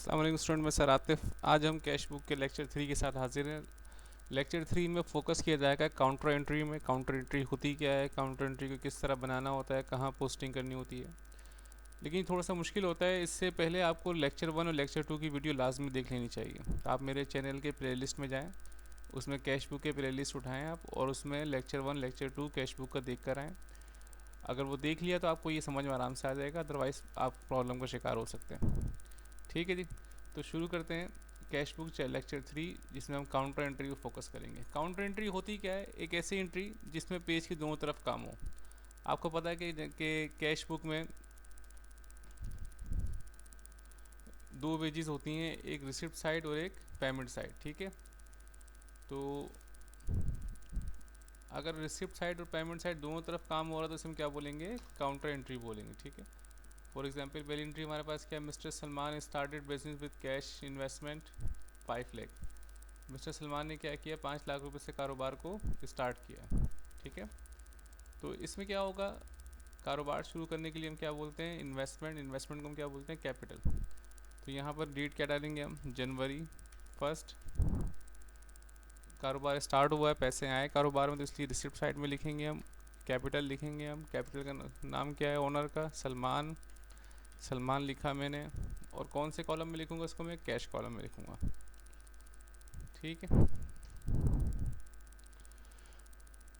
अस्सलाम वालेकुम स्टूडेंट, मैं सर आतिफ। आज हम कैश बुक के लेक्चर 3 के साथ हाजिर हैं। लेक्चर 3 में फोकस किया जाएगा काउंटर एंट्री में। काउंटर एंट्री होती क्या है, काउंटर एंट्री को किस तरह बनाना होता है, कहाँ पोस्टिंग करनी होती है। लेकिन थोड़ा सा मुश्किल होता है। इससे पहले आपको लेक्चर 1 और लेक्चर 2 की वीडियो लाजमी देख लेनी चाहिए। आप मेरे चैनल के प्लेलिस्ट में जाएँ, उसमें कैश बुक के प्लेलिस्ट उठाएँ आप, और उसमें लेक्चर 1 लेक्चर 2 कैश बुक का देख कर आएँ। अगर वो देख लिया तो आपको ये समझ में आराम से आ जाएगा, अदरवाइज़ आप प्रॉब्लम का शिकार हो सकते हैं। ठीक है जी, तो शुरू करते हैं कैश बुक लेक्चर 3, जिसमें हम काउंटर एंट्री को फोकस करेंगे। काउंटर एंट्री होती क्या है? एक ऐसी एंट्री जिसमें पेज की दोनों तरफ काम हो। आपको पता है कि कैश बुक में दो पेजेस होती हैं, एक रिसिप्ट साइड और एक पेमेंट साइड। ठीक है, तो अगर रिसिप्ट साइड और पेमेंट साइड दोनों तरफ काम हो रहा है तो इसमें क्या बोलेंगे? काउंटर एंट्री बोलेंगे। ठीक है, फॉर एग्जाम्पल पहली एंट्री हमारे पास क्या है? Mister Salman started business with cash investment 5 lakh. Mister Salman ने क्या किया? 5 लाख रुपए से कारोबार को स्टार्ट किया। ठीक है, तो इसमें क्या होगा? कारोबार शुरू करने के लिए हम क्या बोलते हैं? इन्वेस्टमेंट। इन्वेस्टमेंट को हम क्या बोलते हैं? कैपिटल। तो यहाँ पर डेट क्या डालेंगे हम? जनवरी 1। कारोबार स्टार्ट हुआ है, पैसे आए कारोबार में, तो इसलिए रिसिप्ट साइड में लिखेंगे हम कैपिटल। लिखेंगे हम कैपिटल का नाम क्या है ओनर का? सलमान। सलमान लिखा मैंने, और कौन से कॉलम में लिखूंगा इसको? मैं कैश कॉलम में लिखूंगा। ठीक है,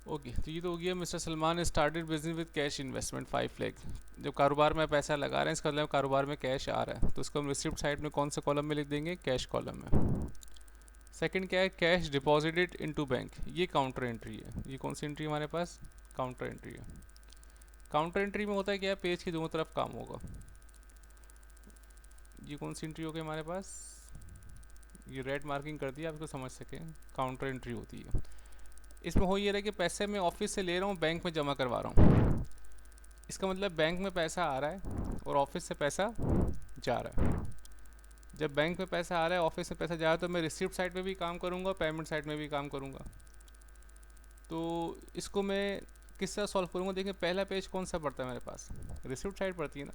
ओके। तो ये तो हो गया, mister Salman started business with cash investment 5 lakh. जब कारोबार में पैसा लगा रहे हैं, इसका मतलब कारोबार में कैश आ रहा है, तो इसको हम रिसिप्ट साइड में कौन से कॉलम में लिख देंगे? कैश कॉलम में। सेकंड क्या है? Cash deposited into bank. ये काउंटर एंट्री है। ये कौन सी एंट्री हमारे पास? काउंटर एंट्री है। काउंटर एंट्री में होता है क्या है? पेज की दोनों तरफ काम होगा। ये कौन सी एंट्री हो गई हमारे पास? ये रेड मार्किंग कर दिया, आप इसको समझ सकें। काउंटर एंट्री होती है। इसमें हो ये रहा है कि पैसे मैं ऑफिस से ले रहा हूँ, बैंक में जमा करवा रहा हूँ। इसका मतलब बैंक में पैसा आ रहा है और ऑफिस से पैसा जा रहा है। जब बैंक में पैसा आ रहा है, ऑफिस से पैसा जा रहा है, तो मैं रिसिप्ट साइड में भी काम करूँगा, पेमेंट साइड में भी काम करूँगा। तो इसको मैं किस तरह सॉल्व करूँगा? देखिए, पहला पेज कौन सा पड़ता है मेरे पास? रिसिप्ट साइड पड़ती है ना।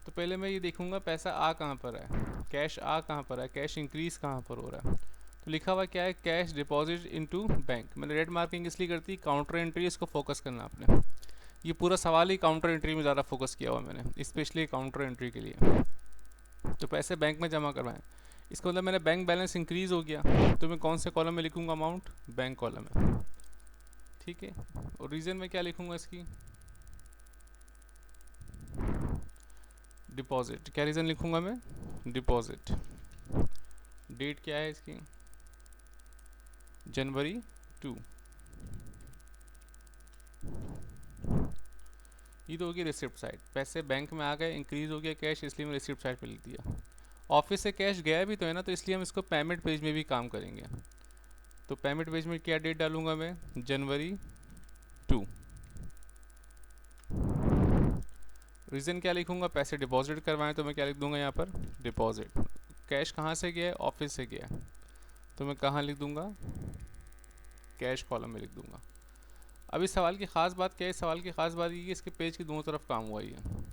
तो पहले मैं ये देखूँगा पैसा आ कहाँ पर है, कैश आ कहाँ पर है, कैश इंक्रीज़ कहाँ पर हो रहा है। तो लिखा हुआ क्या है? Cash deposit into bank. मैंने रेड मार्किंग इसलिए करती, काउंटर एंट्री, इसको फोकस करना आपने। ये पूरा सवाल ही काउंटर एंट्री में ज़्यादा फोकस किया हुआ मैंने, स्पेशली काउंटर एंट्री के लिए। तो पैसे बैंक में जमा करवाएं, इसका मतलब मेरा बैंक बैलेंस इंक्रीज़ हो गया, तो मैं कौन से कॉलम में लिखूँगा? अमाउंट, बैंक कॉलम में। ठीक है, और रीज़न में क्या लिखूँगा इसकी? डिपॉजिट। क्या रीज़न लिखूँगा मैं? डिपॉजिट। डेट क्या है इसकी? जनवरी 2। ये तो होगी रिसिप्ट साइड। पैसे बैंक में आ गए, इंक्रीज हो गया कैश, इसलिए मैं रिसिप्ट साइड पे लिख दिया। ऑफिस से कैश गया भी तो है ना, तो इसलिए हम इसको पेमेंट पेज में भी काम करेंगे। तो पेमेंट पेज में क्या डेट डालूंगा मैं? जनवरी 2। रीज़न क्या लिखूंगा? पैसे डिपॉजिट करवाएं, तो मैं क्या लिख दूंगा यहाँ पर? डिपॉजिट। कैश कहाँ से गया है? ऑफिस से गया है, तो मैं कहाँ लिख दूंगा? कैश कॉलम में लिख दूंगा। अब इस सवाल की ख़ास बात क्या है? इस सवाल की ख़ास बात ये कि इसके पेज की दोनों तरफ काम हुआ ही है।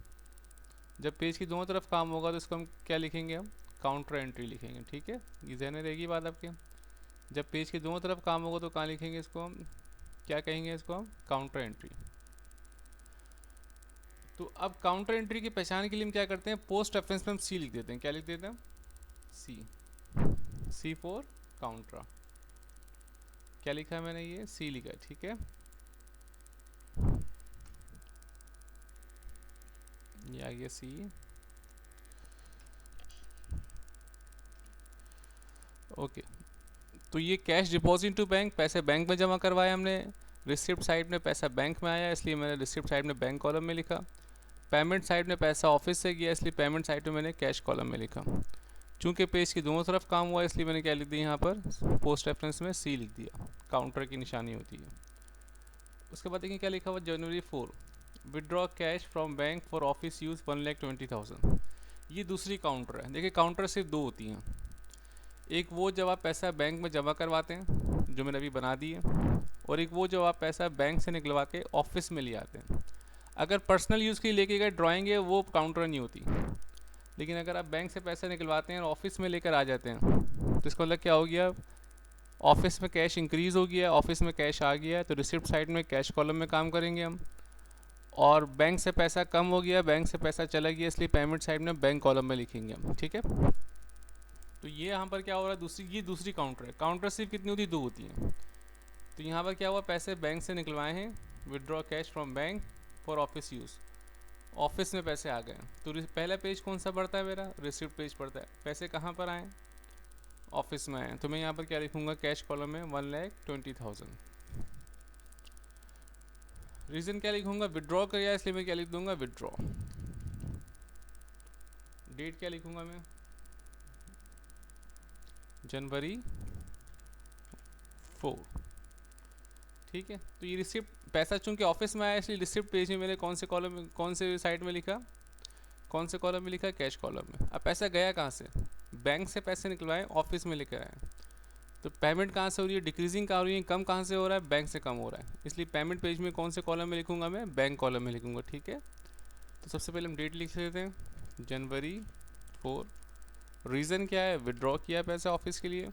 जब पेज की दोनों तरफ काम होगा तो इसको हम क्या लिखेंगे? हम काउंटर एंट्री लिखेंगे। ठीक है, ये ध्यान में रहेगी बात आपके। जब पेज की दोनों तरफ काम होगा तो कहाँ लिखेंगे इसको? हम क्या कहेंगे इसको? हम काउंटर एंट्री। तो अब काउंटर एंट्री की पहचान के लिए हम क्या करते हैं? पोस्ट रेफरेंस में हम सी लिख देते हैं। क्या लिख देते हैं? सी। सी फॉर काउंट्रा। क्या लिखा है मैंने? ये सी लिखा है। ठीक है, ये आ गया सी। ओके, तो ये कैश डिपॉजिट टू बैंक, पैसे बैंक में जमा करवाए हमने। रिसिप्ट साइड में पैसा बैंक में आया, इसलिए मैंने रिसिप्ट साइड में बैंक कॉलम में लिखा। पेमेंट साइड में पैसा ऑफिस से गया, इसलिए पेमेंट साइड में मैंने कैश कॉलम में लिखा। चूंकि पेज की दोनों तरफ काम हुआ, इसलिए मैंने क्या लिख दिया यहाँ पर? पोस्ट रेफरेंस में सी लिख दिया। काउंटर की निशानी होती है। उसके बाद देखिए क्या लिखा हुआ? जनवरी 4, withdraw cash from bank for office use 1,20,000। ये दूसरी काउंटर है। देखिए, काउंटर सिर्फ दो होती हैं। एक वो जब आप पैसा बैंक में जमा करवाते हैं, जो मैंने अभी बना दी है, और एक वो जब आप पैसा बैंक से निकलवा के ऑफिस में ले आते हैं। अगर पर्सनल यूज़ के लिए लेके गए ड्राइंग है, वो काउंटर नहीं होती। लेकिन अगर आप बैंक से पैसे निकलवाते हैं और ऑफिस में लेकर आ जाते हैं तो इसका मतलब क्या हो गया, ऑफिस में कैश इंक्रीज़ हो गया, ऑफिस में कैश आ गया, तो रिसिप्ट साइड में कैश कॉलम में काम करेंगे हम। और बैंक से पैसा कम हो गया, बैंक से पैसा चला गया, इसलिए पेमेंट साइड में बैंक कॉलम में लिखेंगे हम, ठीक है। तो ये यहाँ पर क्या हो रहा है, ये दूसरी काउंटर है। काउंटर सिर्फ कितनी होती है, 2 होती हैं। तो यहाँ पर क्या हुआ, पैसे बैंक से निकलवाए हैं, withdraw cash from bank for office use, office में पैसे आ गए। तो पहला पेज कौन सा पड़ता है मेरा, रिसिप्ट पेज पड़ता है। पैसे कहाँ पर आए, ऑफिस में आए। तो मैं यहाँ पर क्या लिखूँगा, कैश कॉलम में 1,20,000। रीज़न क्या लिखूँगा, विदड्रॉ किया, इसलिए मैं क्या लिख दूँगा, विदड्रॉ। डेट क्या लिखूँगा मैं, जनवरी 4, ठीक है। तो ये रिसिप्ट पैसा चूंकि ऑफिस में आया, इसलिए रिसिप्ट पेज में मैंने कौन से कॉलम में, कौन से साइड में लिखा, कौन से कॉलम में लिखा, कैश कॉलम में। अब पैसा गया कहाँ से, बैंक से पैसे निकलवाए, ऑफिस में लेकर आए। तो पेमेंट कहाँ से हो रही है, डिक्रीजिंग कहाँ हो रही है, कम कहाँ से हो रहा है, बैंक से कम हो रहा है। इसलिए पेमेंट पेज में कौन से कॉलम में लिखूंगा मैं, बैंक कॉलम में लिखूंगा, ठीक है। तो सबसे पहले हम डेट लिख लेते हैं, जनवरी 4। रीज़न क्या है, विड्रॉ किया पैसा ऑफिस के लिए।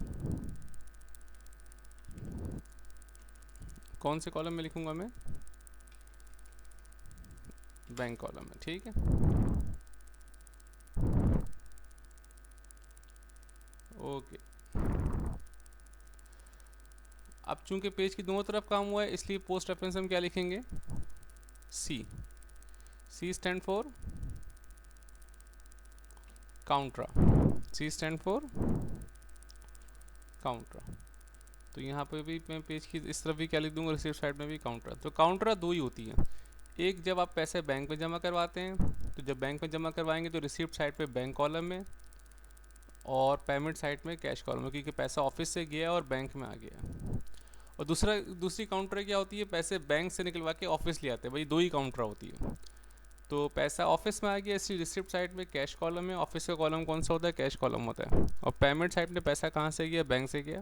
कौन से कॉलम में लिखूंगा मैं, बैंक कॉलम में, ठीक है। ओके, अब चूंकि पेज की दोनों तरफ काम हुआ है, इसलिए पोस्ट रेफरेंस हम क्या लिखेंगे, C. C stand for contra, C stand for contra. तो यहाँ पे भी मैं पेज की इस तरफ भी क्या लिख दूंगा, रिसीप्ट साइड में भी काउंटर। तो काउंटर 2 ही होती हैं। एक, जब आप पैसे बैंक में जमा करवाते हैं, तो जब बैंक में जमा करवाएंगे तो रिसीप्ट साइड पे बैंक कॉलम में, और पेमेंट साइड में कैश कॉलम में, क्योंकि पैसा ऑफिस से गया और बैंक में आ गया। और दूसरी काउंटर क्या होती है, पैसे बैंक से निकलवा के ऑफिस ले आते हैं, भाई 2 ही काउंटर होती है। तो पैसा ऑफिस में आ गया, इसलिए रिसिप्ट साइड में कैश कॉलम में, ऑफिस का कॉलम कौन सा होता है, कैश कॉलम होता है। और पेमेंट साइड में पैसा कहाँ से गया, बैंक से गया,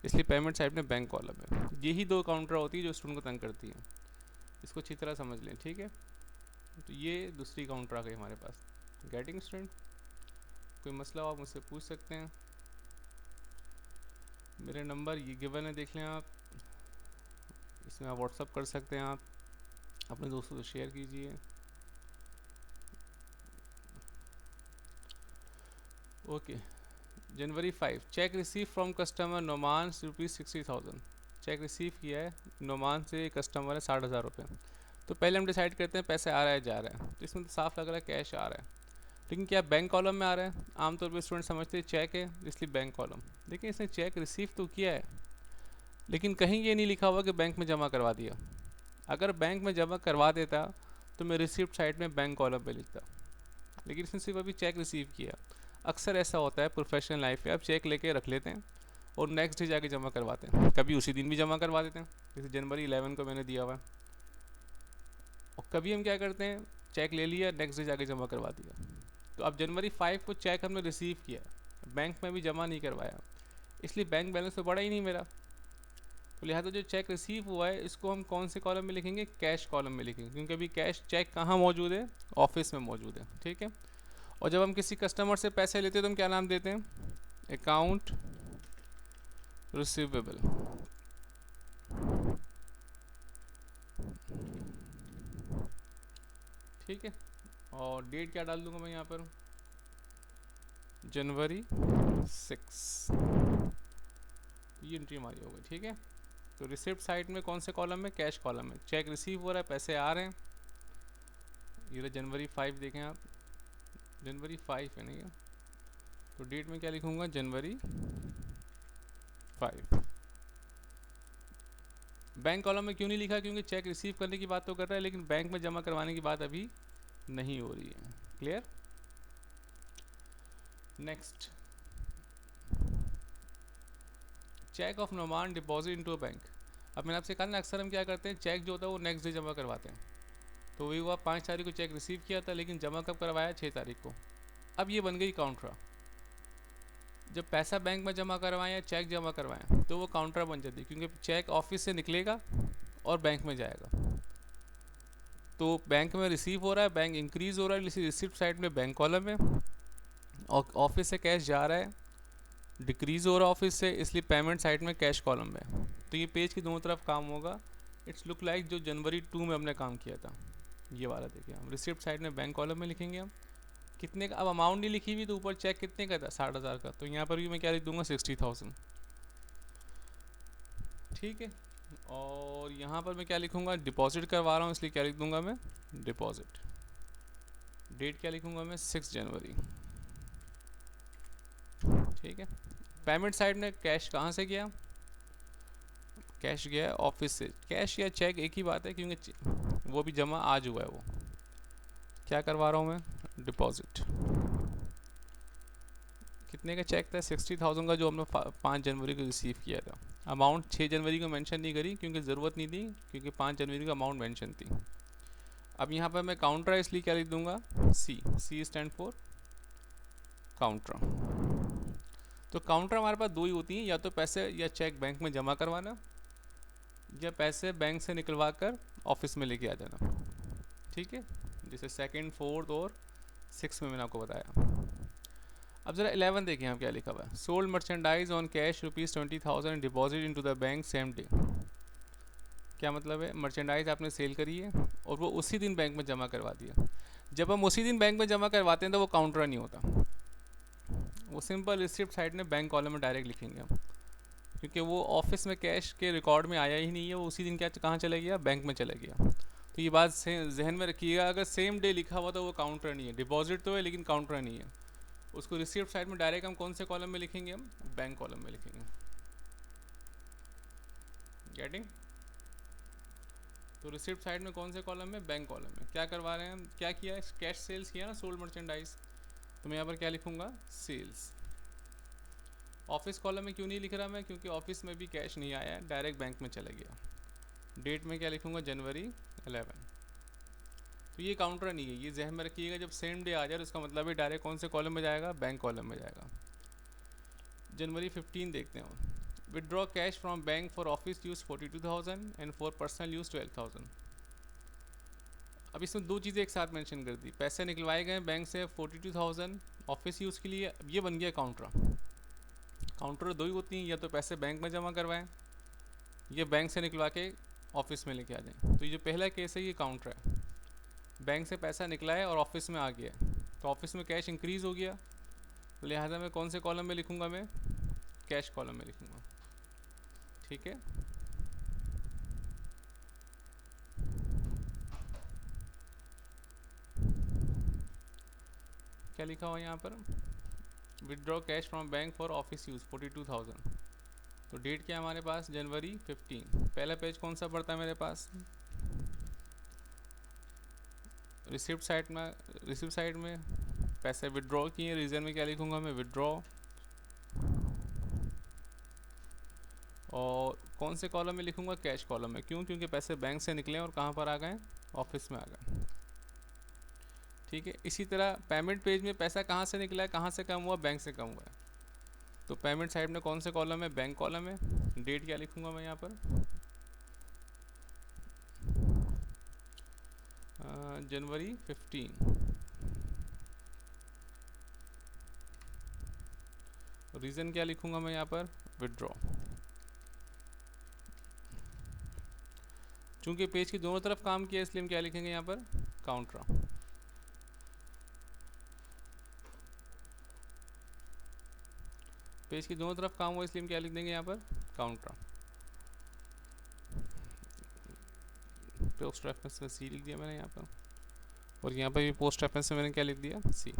इसलिए पेमेंट साइड में बैंक कॉलम है। यही 2 काउंटर होती है जो स्टूडेंट को तंग करती है, इसको अच्छी तरह समझ लें, ठीक है। तो ये दूसरी काउंटर आ गई हमारे पास। गेटिंग स्टूडेंट, कोई मसला हो आप मुझसे पूछ सकते हैं। मेरे नंबर ये गिवन है, देख लें आप, इसमें आप व्हाट्सअप कर सकते हैं, आप अपने दोस्तों से शेयर कीजिए। Okay, January 5, check receive from customer Noman ₹60,000। Check receive किया है नोमान से, कस्टमर है 60,000 रुपये। तो पहले हम डिसाइड करते हैं पैसे आ रहा है जा रहा है, तो इसमें तो साफ लग रहा है कैश आ रहा है, लेकिन क्या बैंक कॉलम में आ रहा है। आमतौर पर स्टूडेंट समझते हैं चेक है इसलिए बैंक कॉलम, लेकिन इसने चेक रिसीव तो किया है, लेकिन कहीं ये नहीं लिखा हुआ कि बैंक में जमा करवा दिया। अगर बैंक में जमा करवा देता तो मैं रिसिप्ट साइड में बैंक कॉलम पे लिखता, लेकिन इसने सिर्फ अभी चेक रिसीव किया। अक्सर ऐसा होता है प्रोफेशनल लाइफ में, आप चेक लेके रख लेते हैं और नेक्स्ट डे जाके जमा करवाते हैं, कभी उसी दिन भी जमा करवा देते हैं, जैसे जनवरी 11 को मैंने दिया हुआ है। और कभी हम क्या करते हैं, चेक ले लिया, नेक्स्ट डे जाके जमा करवा दिया। तो अब जनवरी 5 को चेक हमने रिसीव किया, बैंक में भी जमा नहीं करवाया, इसलिए बैंक बैलेंस तो बढ़ा ही नहीं मेरा। तो लिहाजा जो चेक रिसीव हुआ है इसको हम कौन से कॉलम में लिखेंगे, कैश कॉलम में लिखेंगे, क्योंकि अभी कैश चेक कहाँ मौजूद है, ऑफिस में मौजूद है, ठीक है। और जब हम किसी कस्टमर से पैसे लेते हैं तो हम क्या नाम देते हैं, अकाउंट रिसीवेबल, ठीक है। और डेट क्या डाल दूंगा मैं यहाँ पर, जनवरी 6, ये एंट्री हमारी होगी, ठीक है। तो रिसिप्ट साइड में कौन से कॉलम में, कैश कॉलम में। चेक रिसीव हो रहा है, पैसे आ रहे हैं, ये जनवरी 5 देखें आप, जनवरी 5 है ना ये। तो डेट में क्या लिखूंगा, जनवरी 5। बैंक कॉलम में क्यों नहीं लिखा, क्योंकि चेक रिसीव करने की बात तो कर रहा है, लेकिन बैंक में जमा करवाने की बात अभी नहीं हो रही है। Clear. Next, cheque of Noman deposit into a bank. अब मैंने आपसे कहा ना, अक्सर हम क्या करते हैं, चेक जो होता है वो नेक्स्ट डे जमा करवाते हैं। तो वही हुआ, 5 तारीख को चेक रिसीव किया था, लेकिन जमा कब करवाया, 6 तारीख को। अब ये बन गई काउंटरा। जब पैसा बैंक में जमा करवाएं या चेक जमा करवाएं तो वो काउंटर बन जाती है, क्योंकि चेक ऑफिस से निकलेगा और बैंक में जाएगा। तो बैंक में रिसीव हो रहा है, बैंक इंक्रीज हो रहा है, रिसिप्ट साइड में बैंक कॉलम है, ऑफिस से कैश जा रहा है, डिक्रीज हो रहा है ऑफिस से, इसलिए पेमेंट साइड में कैश कॉलम में। तो ये पेज की दोनों तरफ काम होगा। इट्स लुक लाइक जो जनवरी 2 में हमने काम किया था, ये वाला देखिए। हम रिसिप्ट साइड में बैंक कॉलम में लिखेंगे हम कितने का। अब अमाउंट नहीं लिखी हुई तो ऊपर चेक कितने का था, 60,000 का, तो यहाँ पर भी मैं क्या लिख दूंगा, 60,000। ठीक है। और यहाँ पर मैं क्या लिखूंगा, डिपॉजिट करवा रहा हूँ इसलिए क्या लिख दूंगा मैं, डिपॉजिट। डेट क्या लिखूंगा मैं, 6 जनवरी। ठीक है। पेमेंट साइड में कैश कहाँ से गया, कैश गया ऑफिस से। कैश या चेक एक ही बात है, क्योंकि वो भी जमा आज हुआ है। वो क्या करवा रहा हूँ मैं, डिपॉजिट। कितने का चेक था, 60,000 का, जो हमने 5 जनवरी को रिसीव किया था। अमाउंट 6 जनवरी को मेंशन नहीं करी क्योंकि ज़रूरत नहीं थी, क्योंकि 5 जनवरी का अमाउंट मेंशन थी। अब यहाँ पर मैं काउंटर है इसलिए क्या लिख दूंगा, सी। C stand for counter. तो काउंटर हमारे पास दो ही होती हैं, या तो पैसे या चेक बैंक में जमा करवाना, या पैसे बैंक से निकलवा कर ऑफिस में लेके आ जाना। ठीक है, जैसे सेकंड, फोर्थ और 6 में मैंने आपको बताया। अब जरा 11 देखें यहाँ क्या लिखा हुआ है, sold merchandise on cash ₹20,000 deposit into the bank same day. क्या मतलब है, मर्चेंडाइज आपने सेल करी है और वो उसी दिन बैंक में जमा करवा दिया। जब हम उसी दिन बैंक में जमा करवाते हैं तो वो काउंटर नहीं होता, वो सिंपल रिसिप्ट साइड में बैंक कॉलम में डायरेक्ट लिखेंगे हम, क्योंकि वो ऑफिस में कैश के रिकॉर्ड में आया ही नहीं है, वो उसी दिन क्या कहाँ चला गया, बैंक में चला गया। तो ये बात जहन में रखिएगा, अगर सेम डे लिखा हुआ तो वो काउंटर नहीं है, डिपॉजिट तो है लेकिन काउंटर नहीं है। उसको रिसिप्ट साइड में डायरेक्ट हम कौन से कॉलम में लिखेंगे, हम बैंक कॉलम में लिखेंगे। गेटिंग। तो रिसिप्ट साइड में कौन से कॉलम में, बैंक कॉलम में। क्या करवा रहे हैं हम, क्या किया, कैश सेल्स किया ना, सोल्ड मर्चेंडाइज, तो मैं यहाँ पर क्या लिखूंगा, सेल्स। ऑफिस कॉलम में क्यों नहीं लिख रहा मैं, क्योंकि ऑफिस में भी कैश नहीं आया, डायरेक्ट बैंक में चला गया। डेट में क्या लिखूंगा, जनवरी 11। तो ये काउंटर नहीं है, ये जहन में रखिएगा, जब सेम डे आ जाए तो इसका मतलब है डायरेक्ट कौन से कॉलम में जाएगा, बैंक कॉलम में जाएगा। जनवरी 15 देखते हैं, withdraw cash from bank for office use 42,000 and for personal use 12,000। अब इसमें दो चीज़ें एक साथ मेंशन कर दी, पैसे निकलवाए गए बैंक से 42,000 ऑफिस यूज़ के लिए, ये बन गया काउंटर। काउंटर दो ही होती हैं, या तो पैसे बैंक में जमा करवाएं या बैंक से निकलवा के ऑफिस में लेके आ जाएं। तो ये जो पहला केस है ये काउंटर है, बैंक से पैसा निकला है और ऑफिस में आ गया, तो ऑफिस में कैश इंक्रीज हो गया, तो लिहाजा मैं कौन से कॉलम में लिखूंगा, मैं कैश कॉलम में लिखूंगा। ठीक है। क्या लिखा हुआ यहाँ पर, withdraw cash from bank for office use 42,000। तो डेट क्या है हमारे पास, जनवरी 15। पहला पेज कौन सा पड़ता है मेरे पास, रिसिप्ट साइड में पैसे विड्रॉ किए, रीज़न में क्या लिखूंगा मैं, विड्रॉ। और कौन से कॉलम में लिखूंगा, कैश कॉलम में। क्यों, क्योंकि पैसे बैंक से निकले और कहाँ पर आ गए, ऑफिस में आ गए। ठीक है। इसी तरह पेमेंट पेज में पैसा कहाँ से निकला है, कहाँ से कम हुआ, बैंक से कम हुआ है, तो पेमेंट साइड में कौन से कॉलम है, बैंक कॉलम है। डेट क्या लिखूंगा मैं यहाँ पर, जनवरी 15। रीज़न क्या लिखूंगा मैं यहाँ पर, विड्रॉ। चूंकि पेज की दोनों तरफ काम किया इसलिए हम क्या लिखेंगे यहाँ पर, काउंटर। पेज की दोनों तरफ काम हुआ इसलिए हम क्या लिख देंगे यहाँ पर, काउंटर। पोस्ट रेफरेंस में सी लिख दिया मैंने यहाँ पर, और यहाँ पर भी पोस्ट रेफरेंस में मैंने क्या लिख दिया, सी।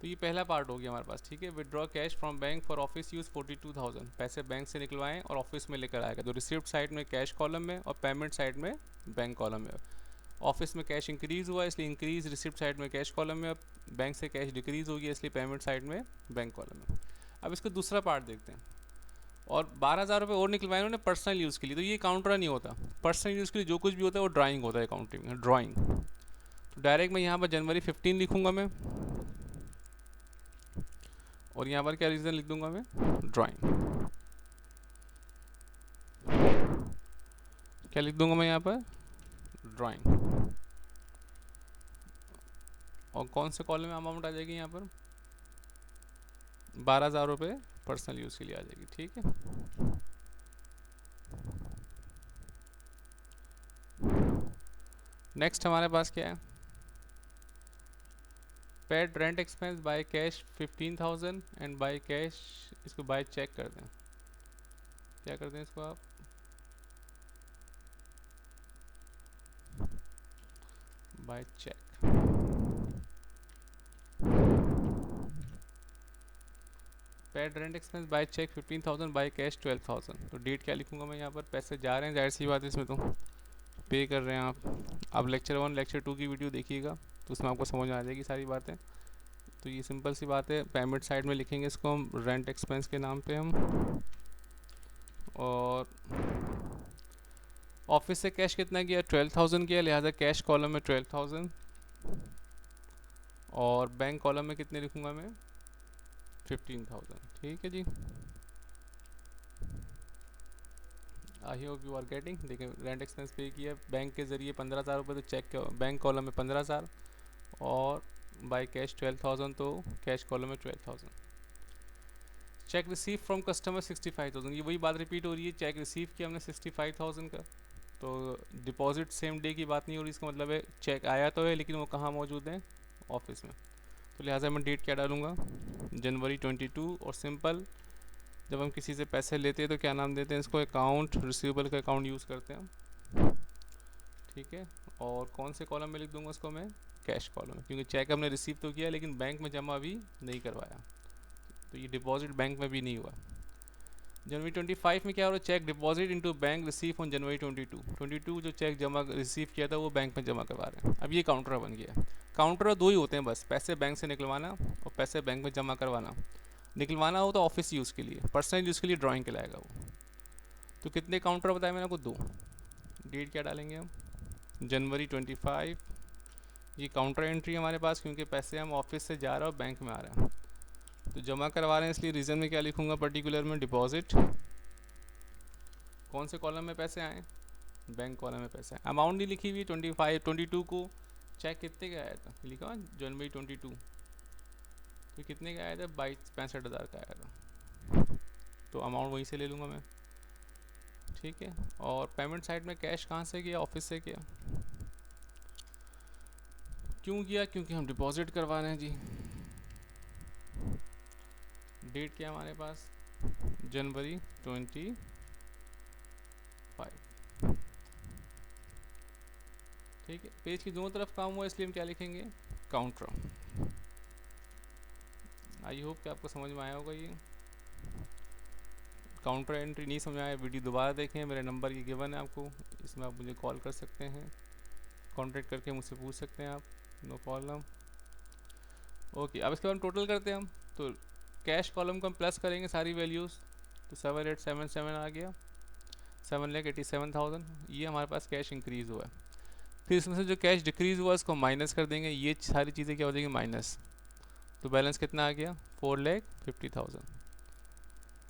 तो ये पहला पार्ट हो गया हमारे पास। ठीक है। Withdraw cash from bank for office use 42,000, पैसे बैंक से निकलवाएं और ऑफिस में लेकर आएगा। तो रिसिप्ट साइड में कैश कॉलम में और पेमेंट साइड में बैंक कॉलम में। ऑफिस में कैश इंक्रीज़ हुआ इसलिए इंक्रीज रिसिप्ट साइड में कैश कॉलम में, बैंक से कैश डिक्रीज़ हो गया इसलिए पेमेंट साइड में बैंक कॉलम में। अब इसका दूसरा पार्ट देखते हैं। और 12,000 रुपये और निकलवाए उन्होंने पर्सनल यूज़ के लिए, तो ये काउंटर नहीं होता। पर्सनल यूज़ के लिए जो कुछ भी होता है वो ड्राइंग होता है अकाउंटिंग में, ड्राइंग। तो डायरेक्ट मैं यहाँ पर जनवरी 15 लिखूँगा मैं, और यहाँ पर क्या रीज़न लिख दूंगा मैं, ड्राइंग। क्या लिख दूंगा मैं यहाँ पर, ड्राइंग। और कौन से कॉलम में अमाउंट आ जाएगी यहाँ पर, 12,000 रुपये पर्सनल यूज़ के लिए आ जाएगी, ठीक है। नेक्स्ट हमारे पास क्या है, paid rent expense by cash 15,000 and by cash, इसको बाय चेक कर दें। क्या कर दें इसको आप, by cheque. Paid rent expense by cheque 15,000 by cash 12,000। तो डेट क्या लिखूंगा मैं यहाँ पर, पैसे जा रहे हैं, जाहिर सी बात है इसमें तो पे कर रहे हैं आप लेक्चर 1 लेक्चर 2 की वीडियो देखिएगा तो उसमें आपको समझ में आ जाएगी सारी बातें। तो ये सिंपल सी बात है, पेमेंट साइड में लिखेंगे इसको हम रेंट एक्सपेंस के नाम पे हम, और ऑफिस से कैश कितना किया, 12,000 किया, लिहाजा कैश कॉलम में 12,000, और बैंक कॉलम में कितने लिखूंगा मैं, 15,000, ठीक है जी। I hope you are getting. देखिए रेंट एक्सपेंस पे किया बैंक के ज़रिए 15,000 रुपये, तो चेक बैंक कॉलम में 15,000, और बाय कैश 12,000, तो कैश कॉलम में 12,000। चेक रिसीव फ्रॉम कस्टमर 65,000, ये वही बात रिपीट हो रही है, चेक रिसीव किया हमने 65,000 का, तो डिपॉजिट सेम डे की बात नहीं हो रही, इसका मतलब है चेक आया तो है लेकिन वो कहाँ मौजूद है, ऑफिस में। तो लिहाजा मैं डेट क्या डालूँगा, जनवरी 22, और सिंपल जब हम किसी से पैसे लेते हैं तो क्या नाम देते हैं इसको, अकाउंट रिसीवेबल का अकाउंट यूज़ करते हैं, ठीक है। और कौन से कॉलम में लिख दूंगा उसको मैं, कैश कॉलम में, क्योंकि चेक हमने रिसीव तो किया लेकिन बैंक में जमा अभी नहीं करवाया, तो ये डिपॉजिट बैंक में भी नहीं हुआ। जनवरी 25 में क्या हो रहा है, cheque deposit into bank receive on January 22 जो चेक जमा रिसीव किया था वो बैंक में जमा करवा रहे हैं। अब ये काउंटर बन गया। काउंटर दो ही होते हैं बस, पैसे बैंक से निकलवाना और पैसे बैंक में जमा करवाना। निकलवाना हो तो ऑफिस यूज़ के लिए, पर्सनल यूज़ के लिए ड्राइंग कहलाएगा वो। तो कितने काउंटर बताए मैंने आपको, 2। डेट क्या डालेंगे हम, जनवरी 25, ये काउंटर एंट्री हमारे पास, क्योंकि पैसे हम ऑफिस से जा रहे हैं और बैंक में आ रहे हैं, तो जमा करवा रहे हैं, इसलिए रीज़न में क्या लिखूंगा, पर्टिकुलर में डिपॉजिट। कौन से कॉलम में पैसे आए, बैंक कॉलम में पैसे आए। अमाउंट नहीं लिखी हुई, 22 को चेक कितने का आया था, लिखा जनवरी 22, तो कितने का आया था, 62-65,000 का आया था, तो अमाउंट वहीं से ले लूँगा मैं, ठीक है। और पेमेंट साइड में कैश कहाँ से किया, ऑफिस से किया। क्यों किया, क्योंकि हम डिपॉजिट करवा रहे हैं जी। डेट क्या हमारे पास, जनवरी 25, ठीक है। पेज की दोनों तरफ काम हुआ इसलिए हम क्या लिखेंगे, काउंटर। आई होप कि आपको समझ में आया होगा। ये काउंटर एंट्री नहीं समझ आया, वीडियो दोबारा देखें, मेरा नंबर ये गिवन है आपको, इसमें आप मुझे कॉल कर सकते हैं, कांटेक्ट करके मुझसे पूछ सकते हैं आप, नो प्रॉब्लम। ओके, अब इसके बाद टोटल करते हैं हम। तो कैश कॉलम को हम प्लस करेंगे सारी वैल्यूज़, तो 7877 आ गया, 7,87,000, ये हमारे पास कैश इंक्रीज़ हुआ है। फिर इसमें से जो कैश डिक्रीज़ हुआ इसको माइनस कर देंगे, ये सारी चीज़ें क्या हो जाएंगी, माइनस, तो बैलेंस कितना आ गया, 4,50,000।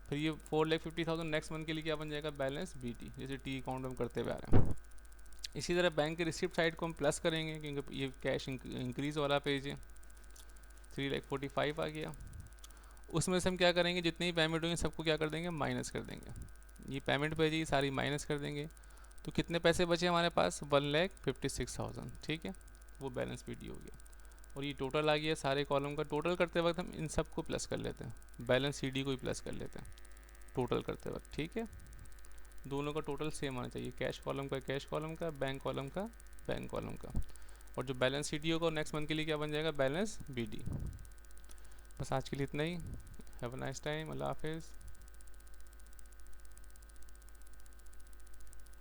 फिर ये 4,50,000 नेक्स्ट मंथ के लिए क्या बन जाएगा, बैलेंस BT, जैसे टी अकाउंट हम करते हुए आ रहे हैं। इसी तरह बैंक के रिसिप्ट साइड को हम प्लस करेंगे, क्योंकि ये कैश इंक्रीज़ वाला पेज है, 3,45,000 आ गया। उसमें से हम क्या करेंगे, जितनी ही पेमेंट होंगे सबको क्या कर देंगे, माइनस कर देंगे। ये पेमेंट पेज है, सारी माइनस कर देंगे, तो कितने पैसे बचे हमारे पास, 1,56,000, ठीक है, वो बैलेंस BT हो गया। और ये टोटल आ गया सारे कॉलम का। टोटल करते वक्त हम इन सब को प्लस कर लेते हैं, बैलेंस CD को ही प्लस कर लेते हैं टोटल करते वक्त, ठीक है। दोनों का टोटल सेम आना चाहिए, कैश कॉलम का कैश कॉलम का, बैंक कॉलम का बैंक कॉलम का। और जो बैलेंस CD होगा नेक्स्ट मंथ के लिए क्या बन जाएगा, बैलेंस BD। बस आज के लिए इतना ही। हैव अ नाइस टाइम, अल्लाह हाफिज़।